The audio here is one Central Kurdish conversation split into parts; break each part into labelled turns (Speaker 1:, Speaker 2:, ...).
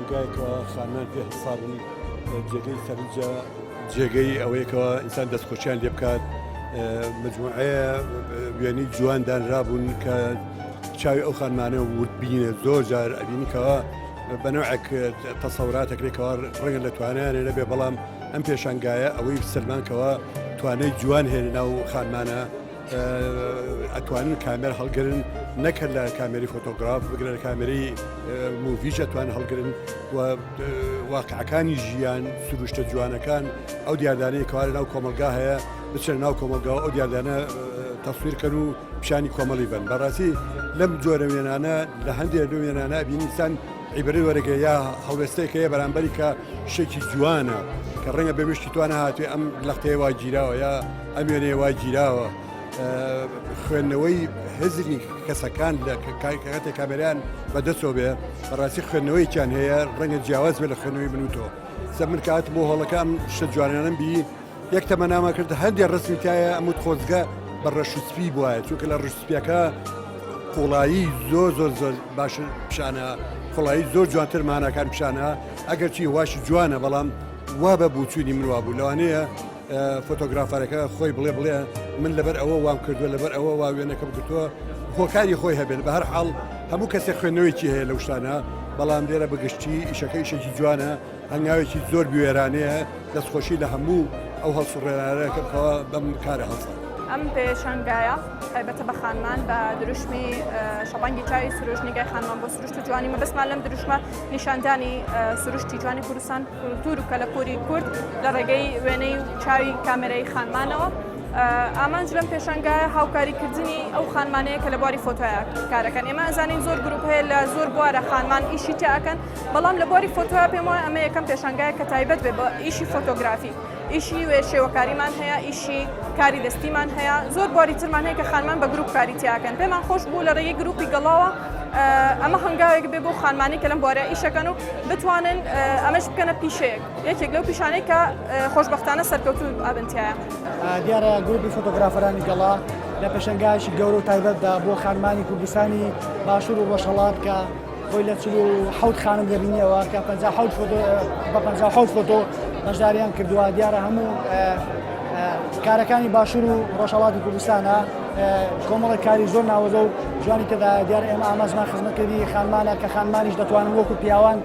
Speaker 1: جێگایەکەوە خانمان پێ حسابن جێگەی سەرنجە جێگەی ئەوەیەکەوە ئینسان دەستخۆشیان لێ بکات مجموعەیە وێنەی جوان دانرابوون کە چاوی ئەو خانمانە ورد بینە زۆر جار ئەبینیکەوە بەنەوعێک تەسەوراتێکێکەوە ڕەنگە لە توانیانێ نەبێ بەڵام ئەم پێشانگایە ئەوەی سلمانکەوە توانای جوان هێنە ناو خانمانە ئەتوانن کامێر هەڵگرن نەکرد لە کامێری فۆتۆگراف بگرن لە کامێری موڤیش ئەتوان هەڵگرن و واقعەکانی ژیان سروشتە جوانەکان ئەو دیاردانەیە کەوارە ناو کۆمەلگا هەیە بچێن ناو کۆمەلگاوە ئەو دیاردانە تەسویرکەن و پیشانی کۆمەڵی بن بەڕاستی لەم جۆرە وێنانە لە هەندێک لەو وێنانە بینیسان عیبرەی وەرەگە یا هەڵوێستەیەکە هەیە بەرامبەری کە شتێکی جوانە کە ڕەنگە بەمشتی توانە هاتوێ ئەم لەختەیە وا گیراوە یا ئەم وێنەیە وا گیراوە خوێندنەوەی هزری کەسەکان لە کاتێک کامێرایان بەدەستەوە بێ بەڕاستی خوێندنەوەیکیان هەیە ڕەنگە جیاواز بێ لە خوێندنەوەی بنووتەوە سە من کات بۆ هەڵەکان شتە جوانانم بی یەک تەمەناما کرد هەندێک ڕسمی تایە ئەموت خۆزگە بە ڕەشسپی بواە چونکە لە ڕشسپیەکە قوڵایی زۆر زۆر زۆر باش پیشانە قوڵایی زۆر جوانتر ماناکان پیشانە ئەگەر چی واشی جوانە بەڵام وا بە بوچوونی من وابوو لەوانەیە فۆتۆگرافەرەکە خۆی بڵێ من لەبەر ئەوە وام کردووە لەبەر ئەوە وا وێنەکەم کردووە خۆکاری خۆی هەبێت بە هەر حاڵ هەموو کەسێک خوێندنەوەیکی هەیە لەو شتانە بەڵام لێرە بەگشتی ئیشەکە ئیشێکی جوانە هەنگاوێکی زۆر بوێرانەیە دەستخۆشی لە هەموو ئەو هەڵسوڕێنانەکەەوە بەم کارە هەڵسە
Speaker 2: ئەم پێشانگایە تایبەتە بە خانمان بە دروشمی شەڵەنگی چاوی سروشتنیگای خانمان بۆ سروشت و جوانی مەبەستمان لەم دروشمە نیشاندانی سروشتی جوانی کوردستان کولتور و کەلەپوری کورد لە ڕێگەی وێنەی چاوی کامێرەی خانمانەوە ئامانج لەم پێشانگایە هاوکاریکردنی ئەو خانمانەیە کە لە بواری فۆتۆیە کارەکەن ئێمە ئەزانین زۆر گروپ هەیە لە زۆر بوارە خانمان ئیشی تیاکەن بەڵام لە بواری فۆتۆیا پێم وایە ئەمە یەکەم پێشانگایە کە تایبەت بێ بە ئیشی فۆتۆگرافی ئیشی شێوەکاریمان هەیە ئیشی کاری دەستیمان هەیە زۆر بواری ترمان هەیە کە خانمان بە گروپ کاری تیاکەن پێمان خۆش بوو لە ڕێگەی گروپی گەڵاوە ئەمە هەنگاوێک بێ بۆ خانمانی کە لەم بوارە ئیشەکەن و بتوانن ئەمەش بکەنە پیشەیەک یەکێک لەو پیشانەی کە خۆشبەختانە سەرکەوتوو ئابنتیایە
Speaker 3: دیارە گروپی فۆتۆگرافەرانی گەڵا لە پێشەنگایشی گەورە و تایبەتدا بۆ خانمانی کوردستانی باشوور و ڕۆژهەڵات کە خۆی لە 47 خانم دەبینیەوە کە 57 فۆتۆ بەشداریان کردووە دیارە هەموو کارەکانی باشوور و ڕۆژهەڵاتی کوردستانە کۆمەڵی کاری زۆر ناوەزە و جوانی تێدا دیارە ئێمە ئامازمان خزمەتکردی خانمانە کە خانمانیش دەتوانن وەکو پیاوان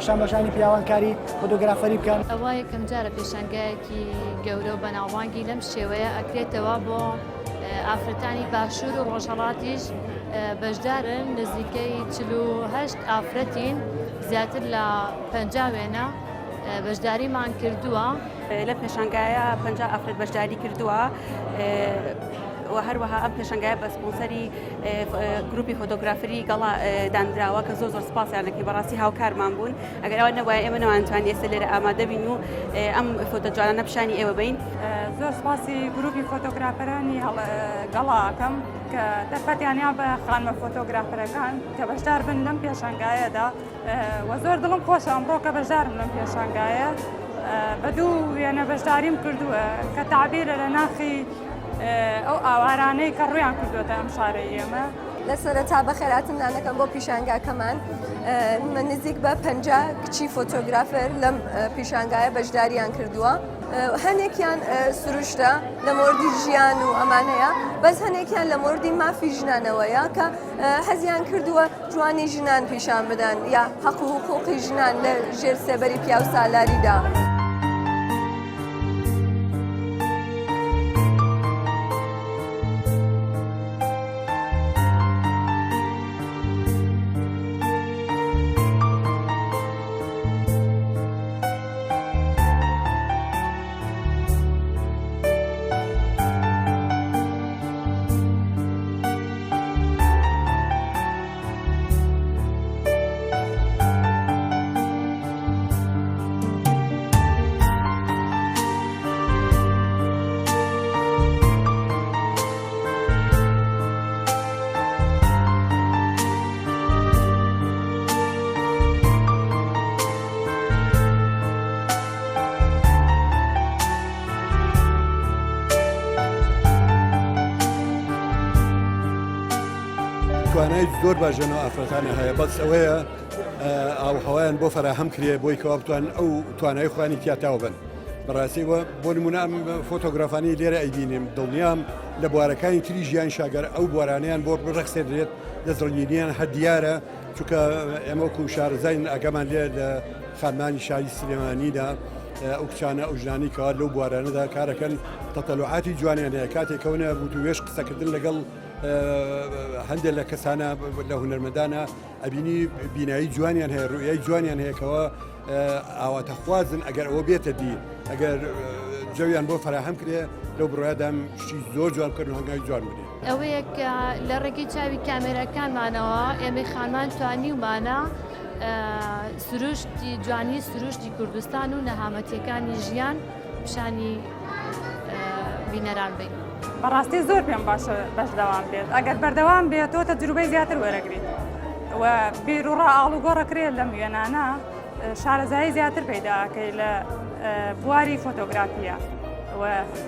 Speaker 3: شەمبەشانی پیاوان کاری فۆتۆگرافەری بکەن
Speaker 4: ئەوە یەکەم جارە پێشانگایەکی گەورە و بەناوبانگی لەم شێوەیە ئەکرێتەوە بۆ ئافرەتانی باشوور و ڕۆژهەڵاتیش بەشدارن نزیکەی 48 ئافرەتین زیاتر لە 50 وێنە بەشداریمان کردووە
Speaker 5: لە پێشانگایە 50 ئافرەت بەشداری کردووە و هەروەها ئەم پێشانگایە بە سپۆنسەری گروپی فۆتۆگرافەری گەڵا دانراوە کە زۆر زۆر سپاسیانەکەی بەڕاستی هاوکارمان بوون ئەگەر ئەوە نەبووایە ئێمە نەوانتوانین ئێستا لێرە ئامادە بین و ئەم فۆتۆ جوانانە پیشانی ئێوە بین
Speaker 6: زۆر سپاسی گروپی فۆتۆگرافەرانی گەڵاکەم کە دەرفەتیانیا بە خانمە فۆتۆگرافەرەکان کە بەشدار بن لەم پێشانگایەدا و زۆر دڵم خۆشە ئەمڕۆ کە بەشدارم لەم پێشانگایە بە دوو وێنە بەشداریم کردووە کە تعبیرە لە ناخی ئەو ئاوارانەی کە ڕویان کردوێتە ئەم شارەی ئێمە
Speaker 7: لە سەرەتا بەخێراتم نانەکەم بۆ پیشانگاکەمان من نزیک بە 50 کچی فۆتۆگرافەر لەم پیشانگایە بەشداریان کردووە هەنێکیان سروشتە لە مۆردی ژیان و ئەمانەیە بەس هەنێکیان لە مۆردی مافی ژنانەوەیە کە حەزیان کردووە جوانی ژنان پیشان بدەن یا حەق و حقوقی ژنان لە ژێر سێبەری پیا و سالاریدا.
Speaker 1: توانای زۆر باشەنەوە ئافرەتانە هەیە بەس ئەوەیە ئاوهەوایان بۆ فەراهەم کرێ بۆی کەوا بتوان ئەو توانای خوانی تیاتاوە بن بەڕاستیەوە بۆ نمونە ئەم فۆتۆگرافانی لێرە ئەیبینیم دڵنیام لە بوارەکانی تری ژیان شاگەر ئەو بوارانیان بۆ ڕەخسێدرێت دەستڕنجینیان هەر دیارە چونکە ئێمە وەکو شارەزاین ئەگەمان لێ لە خانمانی شاری سلێمانیدا ئەو کچانە ئەو ژنانی کەوا لەو بوارانەدا کارەکەن تەتەلوعاتی جوانیان هەیە کاتێکەوەنە وتوێش قسەکردن لەگەڵ هەندێک لە کەسانە لە هونەرمەدانە ئەبینی بینایی جوانیان هەیە ڕوئیای جوانیان هەیەکەوە ئاواتە خوازن ئەگەر ئەوە بێتە دی ئەگەر جەویان بۆ فراهەم کرێ لەو بڕایدام شتی زۆر جوان کردن و هەنگاوی جوان بدێ
Speaker 4: ئەوەیە کە لە ڕێگەی چاوی کامێرەکانمانەوە ئێمە خانمان توانیومانە سروشتی جوانی سروشتی کوردستان و نەهامەتیەکانی ژیان پیشانی بینەران بین.
Speaker 6: بەڕاستی زۆر پێم باشە بەشداوام بێت ئەگەر بەردەوام بێت تۆ تەجروبەی زیاتر وەرەگریت و بیرروڕە ئاڵوگۆڕەکرێت لەم وێنانە شارەزایی زیاتر پەیداکەی لە بواری فۆتۆگرافیە و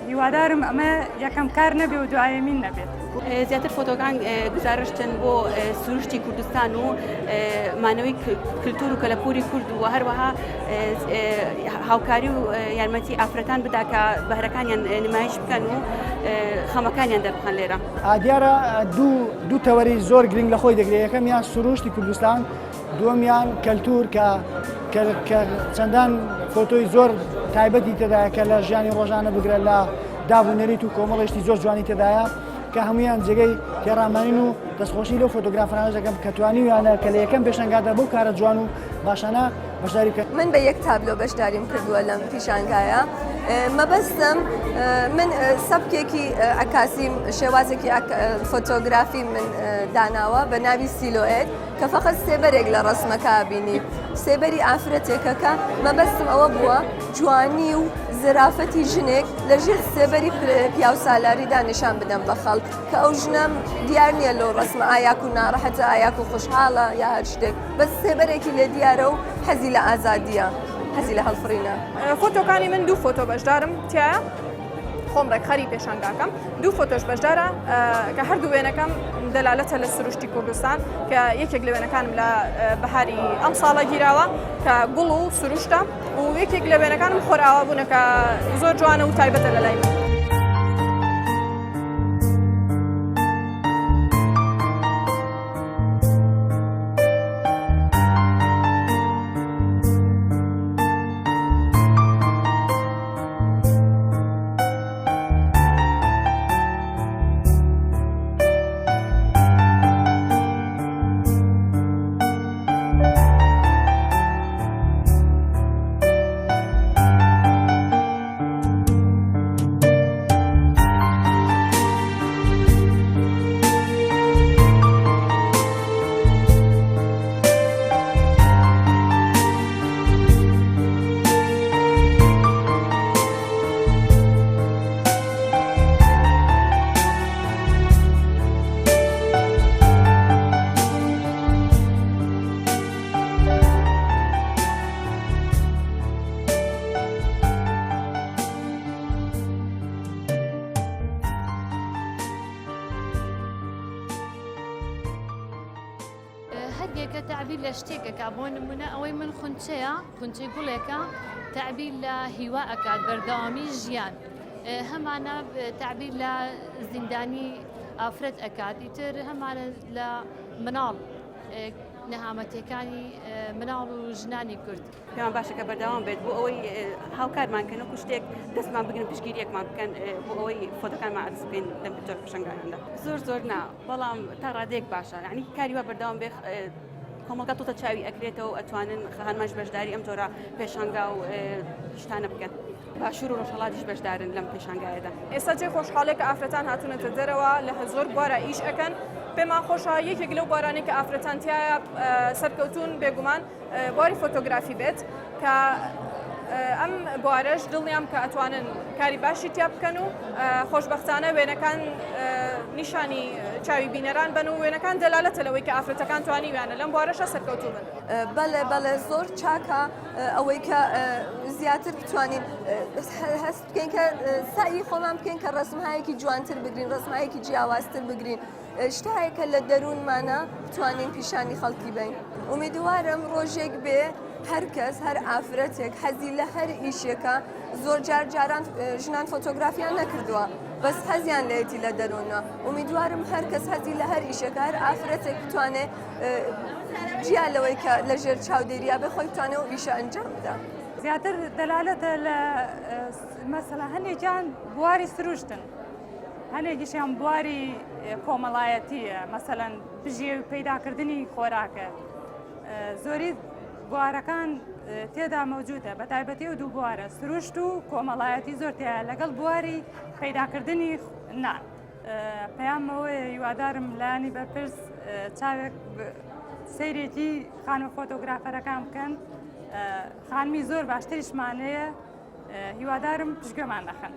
Speaker 6: هیوادارم ئەمە یەکەم کار نەبێ و دوایەمین نەبێت.
Speaker 5: زیاتر فۆتۆکان گزارشتن بۆ سروشتی کوردستان و مانەوەی کللتور و کەلەپوری کورد و هەروەها هاوکاری و یارمەتی ئافرەتان بدا کە بەهرەکانیان نمایش بکەن و خەمەکانیان دەربخەن لێرە.
Speaker 3: دیارە دوو تەوەری زۆر گرنگ لە خۆی دەگرێت یەکەمیان سروشتی کوردستان دووەمیان کەلتور کە چەندان فۆتۆی زۆر تایبەتی تێدایە کە لە ژیانی ڕۆژانە بگرێت لە دابوونەریت و کۆمەڵێشتی زۆر جوانی تێدایە کە هەمویان جێگەی تێڕامانین و دەستخۆشی لەو فۆتۆگرافرانە دەکەم کە توانیویانە کە لە یەکەم پێشنگادا بەو کارە جوان و باشانە بەشداری کرد.
Speaker 7: من بە یەک تابلۆ بەشداریم کردووە لەم پیشانگایە مەبەستم من سەبکێکی ئەکاسیم شێوازێکی فۆتۆگرافی من داناوە بە ناوی سیلۆئێت کە فەقەت سێبەرێک لە ڕسمەکە بینی سێبەری ئافرەتێکەکە مەبەستم ئەوە بووە جوانی و زرافەتی ژنێک لە ژێر سێبەری پیاو سالاریدا نیشان بدەم بە خەڵک کە ئەو ژنەم دیار نییە لەو ڕسمە ئایاک و ناڕەحەتە ئایاک و خوشحاڵە یا هەر شتێک بەس سێبەرێکی لێ دیارە و حەزی لە ئازادیە حەزی لە هەڵفڕینە.
Speaker 2: فۆتۆکانی من دوو فۆتۆ بەشدارم تایە خۆم ڕێکخەری پێشانگاکەم دوو فۆتۆش بەشدارە کە هەردوو وێنەکەم دەلالەتە لە سروشتی کوردستان کە یەکێک لە وێنەکانم لە بەهاری ئەم ساڵە گیراوە کە گوڵ و سروشتە و یەکێک لە وێنەکانم خۆراوە بوونە کە زۆر جوانە و تایبەتە لە لای من.
Speaker 4: هەرێکە تعبیر لە شتێکەکە بۆ نمونە ئەوەی من خونچەیە خونچەی گوڵێکە تعبیر لە هیوا ئەکات بەردەوامی ژیان هەمانە تعبیر لە زیندانی ئافرەت ئەکات ئیتر هەمانە لە مناڵ نەهامەتیەکانی مناڵ و ژنانی کورد.
Speaker 5: پێمان باشە کە بەردەوام بێت بۆ ئەوەی هاوکارمانکەن وەکو شتێک دەستمان بگرن پشگیریەکمان بکەن بۆ ئەوەی فۆتۆکانمان عەرز بکەین لەم جۆر پێشەنگایاندا. زۆر نا بەڵام تا ڕادێک باشە یعنی کاری وا بەردەوام بێ کۆمەڵگە تۆتە چاوی ئەکرێتەوە و ئەتوانن خەهانماش بەشداری ئەم جۆرە پێشانگا و شتانە بکەن. باشوور و ڕۆژهەڵاتیش بەشدارن لەم پێشانگایەدا.
Speaker 2: ئێستا جێ خۆشحاڵێک کە ئافرەتان هاتوونەتە دەرەوە لە زۆر بوارە ئیش ئەکەن پێمان خۆشە یەکێک لەو بوارانەی کە ئافرەتان تایە سەرکەوتون بێگومان بواری فۆتۆگرافی بێت کە ئەم بوارەش دڵنیام کە ئەتوانن کاری باشی تیا بکەن و خۆشببختانە وێنەکان نیشانی چاوی بینەران بن و وێنەکان دەلالەتە لەوەی کە ئافرەتەکان توانیویانە لەم بوارەشە سەرکەوتوو بن.
Speaker 7: بەڵێ زۆر چاکە ئەوەی کە زیاتر بتوانین هەست بکەین کە سعی خۆمان بکەین کە ڕسمهایەکی جوانتر بگرین، ڕسمایەکی جیاوازتر بگرین، شتایەکە لە دەروونمانە بتوانین پیشانی خەڵکی بین. ئومیدوارم ڕۆژێک بێ هەر کەس هەر ئافرەتێک حەزی لە هەر ئیشێکە زۆر جاران ژنان فۆتۆگرافیان نەکردووە بەس حەزیان لەیەتی لە دەروونە. ئومیدوارم هەر کەس حەزی لە هەر ئیشێکە هەر ئافرەتێک بتوانێت جیا لەوەی کە لە ژێر چاودێریە بێ خۆی بتوانێت و ئیشە ئەنجام بدە.
Speaker 6: زیاتر دەلالەتە لە مەسەلا هەندێکیان بواری سروشتن، هەندێکیشیان بواری کۆمەڵایەتیە، مەسەلەن بژێ پەیداکردنی خۆراکە. زۆری بوارەکان تێدا مەوجودە، بە تایبەتی و دوو بوارە سروشت و کۆمەڵایەتی زۆر تێیە لەگەڵ بواری پەیداکردنی نان. پەیامەوەی هیوادارم لایانی بەرپرس چاوێک سەیرێکی خانوە فۆتۆگرافەرەکان بکەن، خانمی زۆر باشتریشمانەیە، هیوادارم پشتگوێمان دەخەن.